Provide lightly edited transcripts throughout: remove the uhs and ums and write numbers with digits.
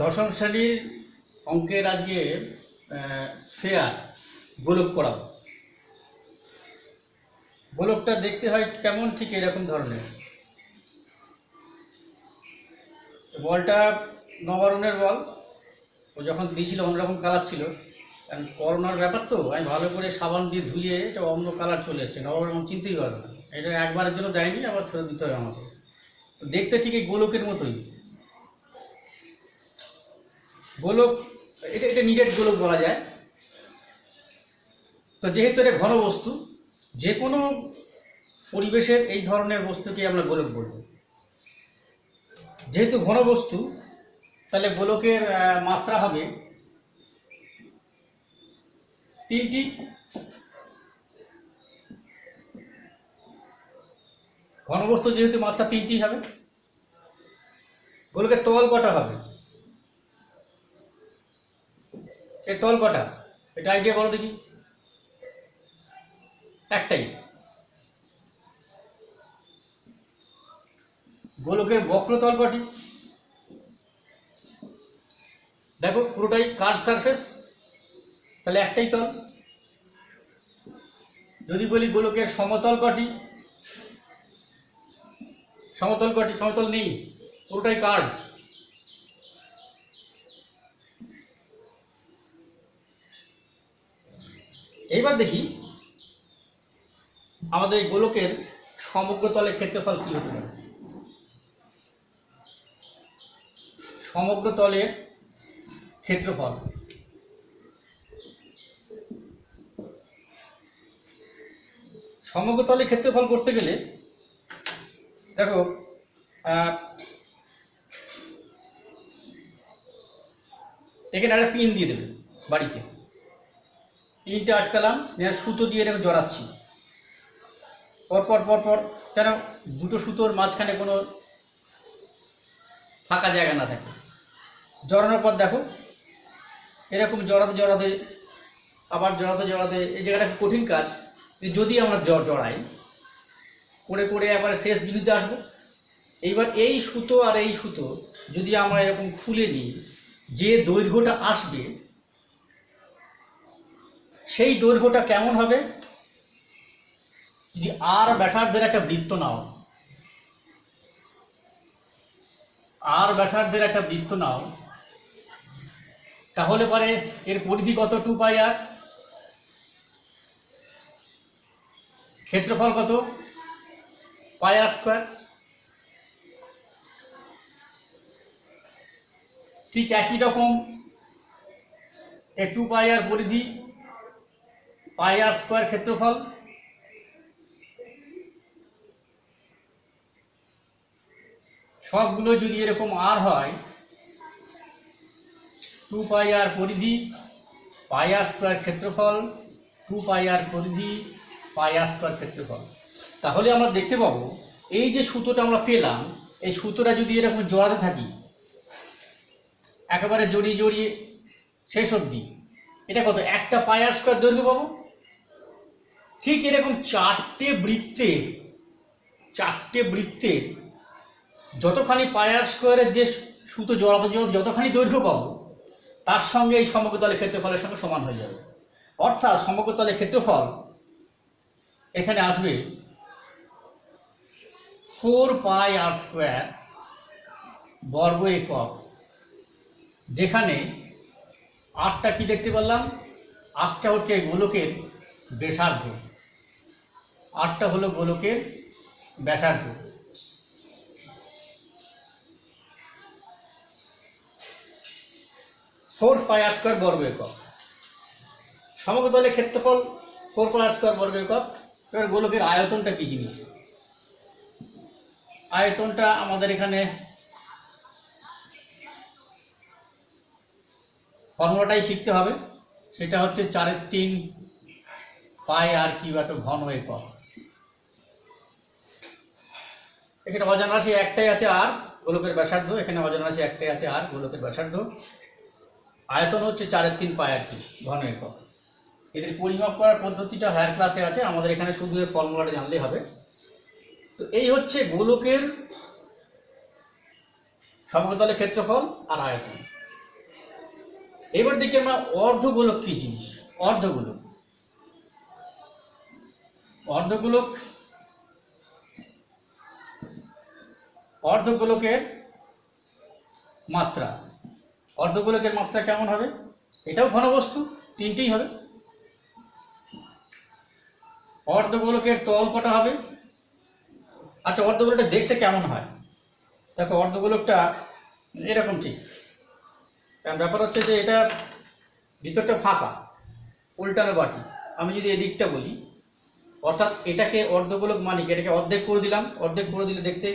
দশম শ্রেণীর অঙ্কের আজকে স্ফেয়ার গোলক করাবো। গোলকটা দেখতে হয় কেমন, ঠিক এরকম ধরনের। বলটা নবারুণের বল, ও যখন দিয়েছিল অন্যরকম কালার ছিল, কারণ করোনার ব্যাপার তো আমি ভালো করে সাবান দিয়ে ধুয়ে এটা অন্য কালার চলে এসছে, নবারুণ চিনতেই পারবে না। এটা একবারের জন্য দেয়নি, আবার ফেরত দিতে হবে আমাকে। দেখতে ঠিক এই গোলকের মতোই গোলক, এটা এটা নিরেট গোলক বলা যায়। তো যেহেতু এটা ঘন বস্তু, যে কোনো পরিবেশের এই ধরনের বস্তুকে আমরা গোলক বলব। যেহেতু ঘন বস্তু, তাহলে গোলকের মাত্রা হবে তিনটি। ঘনবস্তু যেহেতু মাত্রা তিনটি হবে, গোলকের তল কটা হবে, এর তল কটা, এটা আইডিয়া করো দেখি। একটাই। গোলকের বক্রতল কটি, দেখো পুরোটাই কার্ভ সারফেস, তাহলে একটাই তল। যদি বলি গোলকের সমতল কটি, সমতল কটি, সমতল নেই, পুরোটাই কার্ভ। এইবার দেখি আমাদের এই গোলকের সমগ্র তলের ক্ষেত্রফল কি হতে পারে। সমগ্র তলের ক্ষেত্রফল, সমগ্র তলের ক্ষেত্রফল করতে গেলে দেখো এখানে একটা পিন দিয়ে দেবে বাড়িতে। পিনটা আটকালাম, সুতো দিয়ে এরকম জড়াচ্ছি পরপর পরপর, যেন দুটো সুতোর মাঝখানে কোনো ফাঁকা জায়গা না থাকে। জড়ানোর পর দেখো এরকম জড়াতে জড়াতে, আবার জড়াতে জড়াতে, এই জায়গাটা কঠিন কাজ। যদি আমরা জড়াই করে করে আবার শেষ বিন্দুতে আসবো। এইবার এই সুতো আর এই সুতো যদি আমরা এরকম খুলে নিই, যে দৈর্ঘ্যটা আসবে সেই দৈর্ঘ্যটা কেমন হবে। যদি আর ব্যাসার্ধের একটা বৃত্ত নাও, আর ব্যাসার্ধের একটা বৃত্ত নাও, তাহলে পরে এর পরিধি কত, 2πr, ক্ষেত্রফল কত, πr²। ঠিক একই রকম এর 2πr পরিধি, πr² ক্ষেত্রফল। সবগুলো যদি এরকম আর হয়, 2πr পরিধি, πr² ক্ষেত্রফল, 2πr পরিধি, πr² ক্ষেত্রফল, তাহলে আমরা দেখতে পাবো এই যে সুতোটা আমরা পেলাম, এই সুতোটা যদি এরকম জড়াতে থাকি একেবারে জড়িয়ে জড়িয়ে শেষ অবধি, এটা কত, একটা πr² দৈর্ঘ্য পাবো। ঠিক এরকম চারটে বৃত্তের যতখানি πr² যে সুতো জড়াতে যতখানি দৈর্ঘ্য পাবো, তার সঙ্গে এই সমগ্র তলের ক্ষেত্রফলের সঙ্গে সমান হয়ে যাবে। অর্থাৎ সমগ্র তলের ক্ষেত্রফল এখানে আসবে 4πr² বর্গ একক, যেখানে আটটা কি দেখতে পারলাম, আটটা হচ্ছে গোলকের ব্যাসার্ধ, আটটা হলো গোলকের ব্যাসার্ধ। ফোর πr² বর্গ একক, সমগ্র তলের ক্ষেত্রফল 4πr² বর্গ একক। এবার গোলকের আয়তনটা কি জিনিস, আয়তনটা আমাদের এখানে ফর্মুলাটাই শিখতে হবে। সেটা হচ্ছে 4/3πr³ ঘন একক। এখানে অজানা রাশি একটাই আছে আর, গোলকের ব্যাসার্ধ। এখানে অজানা রাশি একটাই আছে আর, গোলকের ব্যাসার্ধ। আয়তন হচ্ছে 4/3πr³ ঘন একক। এদের পরিমাপ করার পদ্ধতিটা হায়ার ক্লাসে আছে, আমাদের এখানে শুধু এর ফর্মুলাটা জানলেই হবে। তো এই হচ্ছে গোলকের সমগ্র তলের ক্ষেত্রফল আর আয়তন। এবার দেখি আমরা অর্ধগোলক কি জিনিস। অর্ধগোলক অর্ধগোলক অর্ধগোলকের মাত্রা। অর্ধগোলকের মাত্রা কেমন হবে? এটাও ঘনবস্তু, তিনটেই হবে। অর্ধগোলকের তল কটা হবে? আচ্ছা, অর্ধগোলকটা দেখতে কেমন হয়? দেখো, অর্ধগোলকটা এরকম ঠিক। কারণ ব্যাপার হচ্ছে যে এটা ভিতরটা ফাঁকা, উল্টানো বাটি। আমি যদি এদিকটা বলি, অর্থাৎ এটাকে অর্ধগোলক মানে কি, এটাকে অর্ধেক করে দিলাম। অর্ধেক করে দিলে দেখতে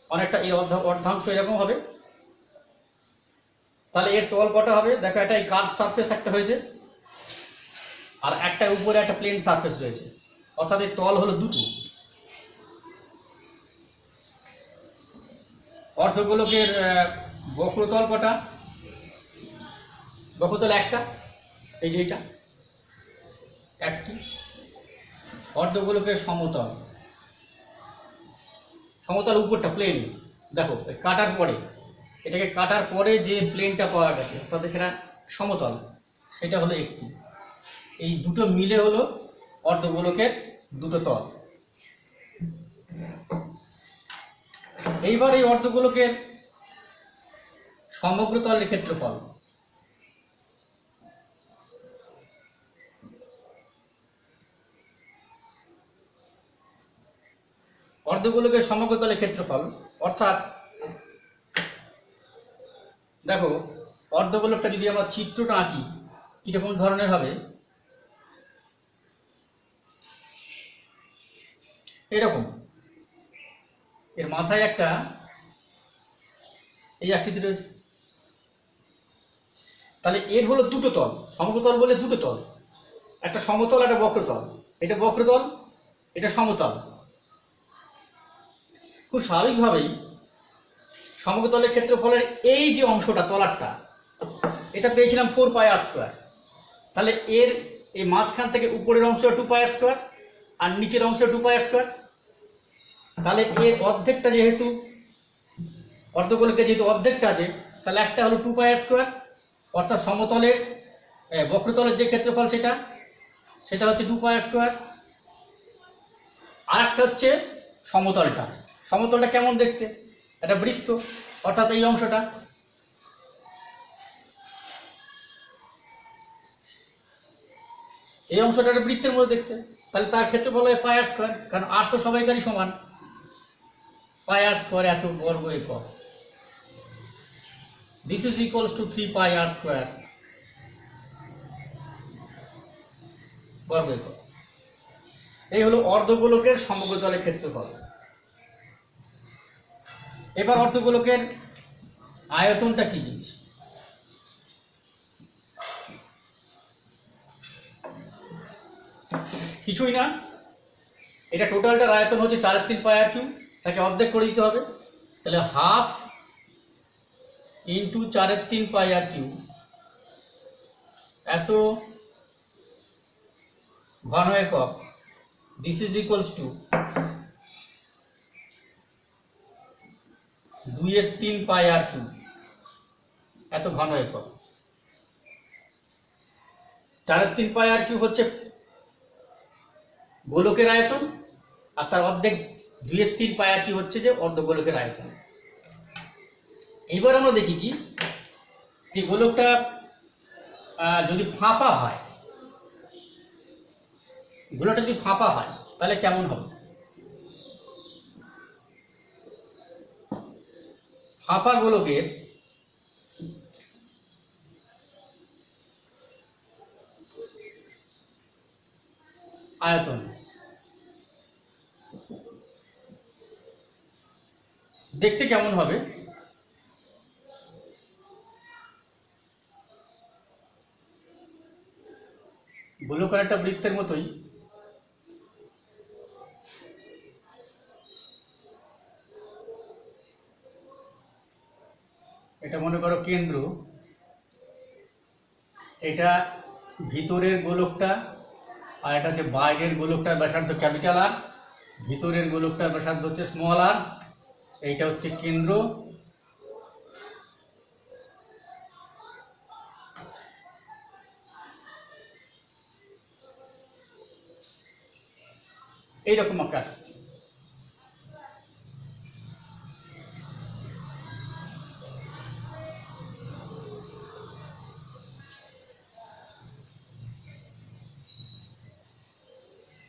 অনেকটা এর অর্ধাংশ এরকম হবে। তাহলে এর তল কটা হবে? দেখো, এটা এই কার্ভ সারফেস একটা হয়েছে, আর একটা উপরে একটা প্লেন সারফেস রয়েছে, অর্থাৎ এর তল হলো দুটো। অর্ধগোলকের বক্রতল কটা? বক্রতল একটা, এই যে এটা একটি। অর্ধগোলকের সমতল, সমতল উপরটা প্লেন, দেখো কাটার পরে, এটাকে কাটার পরে যে প্লেনটা পাওয়া গেছে অর্থাৎ এখানে সমতল, সেটা হলো একটি। এই দুটো মিলে হলো অর্ধগোলকের দুটো তল। এইবার এই অর্ধগোলকের সমগ্র তলের ক্ষেত্রফল। অর্ধগোলকের সমগ্র তলের ক্ষেত্রফল অর্থাৎ দেখো, অর্ধগোলকটা যদি আমরা চিত্রটা আঁকি, কিরকম ধরনের হবে? এরকম। এর মাথায় একটা এই আকৃতি রয়েছে। তাহলে এর হলো দুটো তল, সমতল বলে দুটো তল, একটা সমতল, একটা বক্রতল। এটা বক্রতল, এটা সমতল। খুব স্বাভাবিকভাবেই সমতলের ক্ষেত্রফলের এই যে অংশটা, তলারটা, এটা পেয়েছিলাম 4πr²। তাহলে এর এই মাঝখান থেকে উপরের অংশ 2πr², আর নিচের অংশ 2πr²। তাহলে এর অর্ধেকটা, যেহেতু অর্ধগোলকে যেহেতু অর্ধেকটা আছে, তাহলে একটা হলো 2πr², অর্থাৎ সমতলের বক্রতলের যে ক্ষেত্রফল সেটা হচ্ছে 2πr²। আর একটা হচ্ছে সমতলটা। সমতলটা কেমন দেখতে? একটা বৃত্ত, অর্থাৎ এই অংশটা। এই অংশটা একটা বৃত্তের মধ্যে দেখতে, তাহলে তার ক্ষেত্রফল হয় πr², কারণ আর তো সবাইকারই সমান। πr² এত বর্গ একক। This is equals to 3πr² বর্গ একক। এই হলো অর্ধগোলকের সমগ্র তলের ক্ষেত্রফল। এবার অর্ধগোলকের আয়তনটা কি জিনিস? কিছুই না, এটা টোটালটার আয়তন হচ্ছে 4/3πr³। তাকে অর্ধেক করে দিতে হবে, তাহলে হাফ ইন্টু 4/3πr³ এত ঘন একক। This is equals to 2/3πr³ এত ঘন একক। 4/3πr³ হচ্ছে গোলকের আয়তন, আর তার অর্ধেক 2/3πr³ হচ্ছে যে অর্ধগোলকের আয়তন। এইবার আমরা দেখি কি, যে গোলকটা যদি ফাঁপা হয়, গোলকটা যদি ফাঁপা হয় তাহলে কেমন হবে? ফাঁপা গোলকের আয়তন দেখতে কেমন হবে? গোলকের একটা বৃত্তের মতোই। এটা মনে করো কেন্দ্র, এটা ভিতরের গোলকটা, আর এটা হচ্ছে বাইরের গোলকটার ব্যাসার্ধ ক্যাপিটাল আর, ভিতরের গোলকটার ব্যাসার্ধ হচ্ছে স্মল আর। এইটা হচ্ছে কেন্দ্র, এইরকম আকার।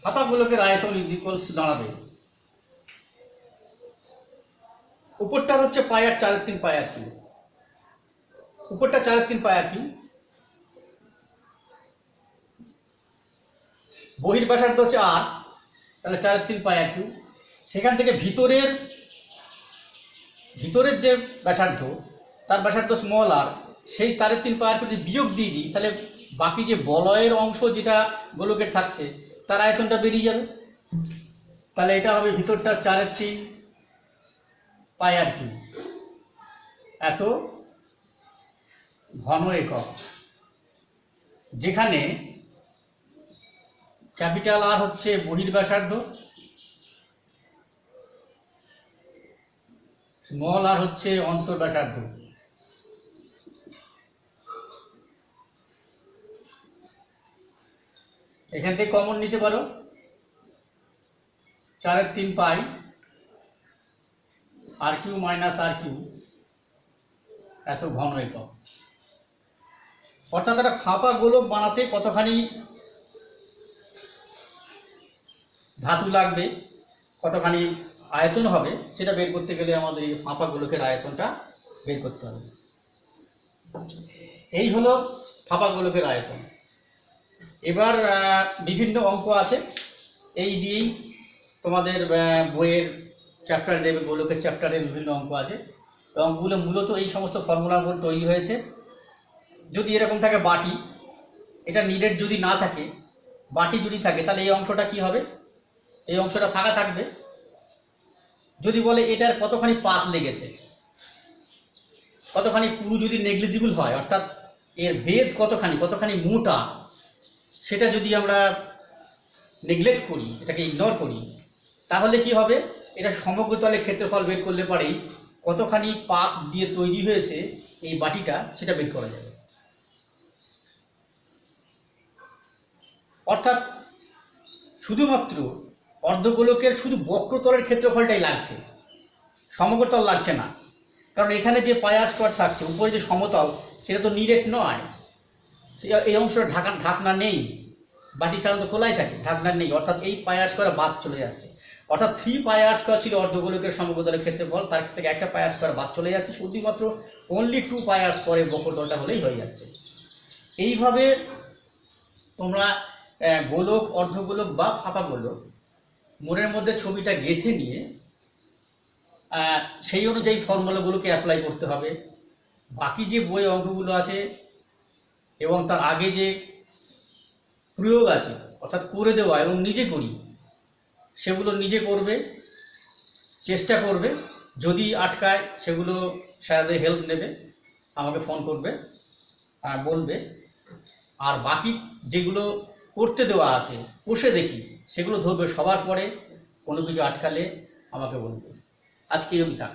ফাঁপা গোলকের আয়তন ইজ ইকুয়ালস টু দাঁড়াবে, উপরটা হচ্ছে পাই আর 4/3 পাই আর কিউ, উপরটা 4/3 পাই আর কিউ, বহির্ব্যাসার্ধ হচ্ছে আর, তাহলে 4/3 পাই আর কিউ। সেখান থেকে ভিতরের যে ব্যাসার্ধ, তার ব্যাসার্ধ স্মল আর, সেই 3.5 পাই আর কিউ যদি বিয়োগ দিয়ে দিই, তাহলে বাকি যে বলয়ের অংশ যেটা গোলকের থাকছে তার আয়তনটা বেরিয়ে যাবে। তাহলে এটা হবে ভিতরটা 4/3 পাই আর কিউ, এত ঘন একক, যেখানে ক্যাপিটাল আর হচ্ছে বহির্ব্যাসার্ধ, স্মল আর হচ্ছে অন্তর্ব্যাসার্ধ। এখান থেকে কমন নিতে পারো 4/3 পাই আর কিউ মাইনাস আর কিউ, এত ঘন একক। অর্থাৎ একটা ফাঁপা গোলক বানাতে কতখানি ধাতু লাগবে, কতখানি আয়তন হবে, সেটা বের করতে গেলে আমাদের এই ফাঁপা গোলকের আয়তনটা বের করতে হবে। এই হলো ফাঁপা গোলকের আয়তন। এবার বিভিন্ন অঙ্ক আছে, এই দিয়েই তোমাদের বইয়ের চ্যাপ্টার দেবে, গোলকের চ্যাপ্টারে বিভিন্ন অঙ্ক আছে। অঙ্কগুলো মূলত এই সমস্ত ফর্মুলাগুলো তৈরি হয়েছে। যদি এরকম থাকে বাটি, এটা নিডেড যদি না থাকে, বাটি যদি থাকে, তাহলে এই অংশটা কি হবে, এই অংশটা ফাঁকা থাকবে। যদি বলে এটার কতখানি পাত লেগেছে, কতখানি পুরু যদি নেগলিজিবল হয়, অর্থাৎ এর বেদ কতখানি মোটা, সেটা যদি আমরা নেগলেক্ট করি, এটাকে ইগনোর করি, তাহলে কি হবে, এটা সমগ্র তলে ক্ষেত্রফল বের করলে পরেই কতখানি পাত দিয়ে তৈরি হয়েছে এই বাটিটা, সেটা বের করা যাবে। অর্থাৎ শুধুমাত্র অর্ধগোলকের শুধু বক্রতলের ক্ষেত্রফলটাই লাগছে, সমগ্র তল লাগছে না। কারণ এখানে যে পাই আর স্কয়ার থাকছে, উপরে যে সমতল, সেটা তো নিরেট নয়, এই অংশটা ঢাকনা নেই, বাটি সাধারণত খোলাই থাকে, ঢাকনা নেই, অর্থাৎ এই পাই আর স্কয়ার বাদ চলে যাচ্ছে। অর্থাৎ 3 পাই আর স্কয়ার ছিল অর্ধগোলকের সমগ্র তলের ক্ষেত্রফল, তার থেকে একটা পাই আর স্কয়ার বাদ চলে যাচ্ছে, শুধুমাত্র অনলি 2 পাই আর স্কয়ারের বক্রতলটা হলেই হয়ে যাচ্ছে। এইভাবে তোমরা গোলক, অর্ধগোলক বা ফাঁপা গোলক মনের মধ্যে ছবিটা গেঁথে নিয়ে সেই অনুযায়ী ফর্মুলাগুলোকে অ্যাপ্লাই করতে হবে। বাকি যে বই অঙ্কগুলো আছে এবং তার আগে যে প্রয়োগ আছে, অর্থাৎ করে দেওয়া এবং নিজে করি, সেগুলো নিজে করবে, চেষ্টা করবে। যদি আটকায় সেগুলো স্যারদের হেল্প নেবে, আমাকে ফোন করবে, বলবে। আর বাকি যেগুলো করতে দেওয়া আছে, কষে দেখি, সেগুলো ধরবে সবার পরে, কোনো কিছু আটকালে আমাকে বলবে। আজকে আমি থাক।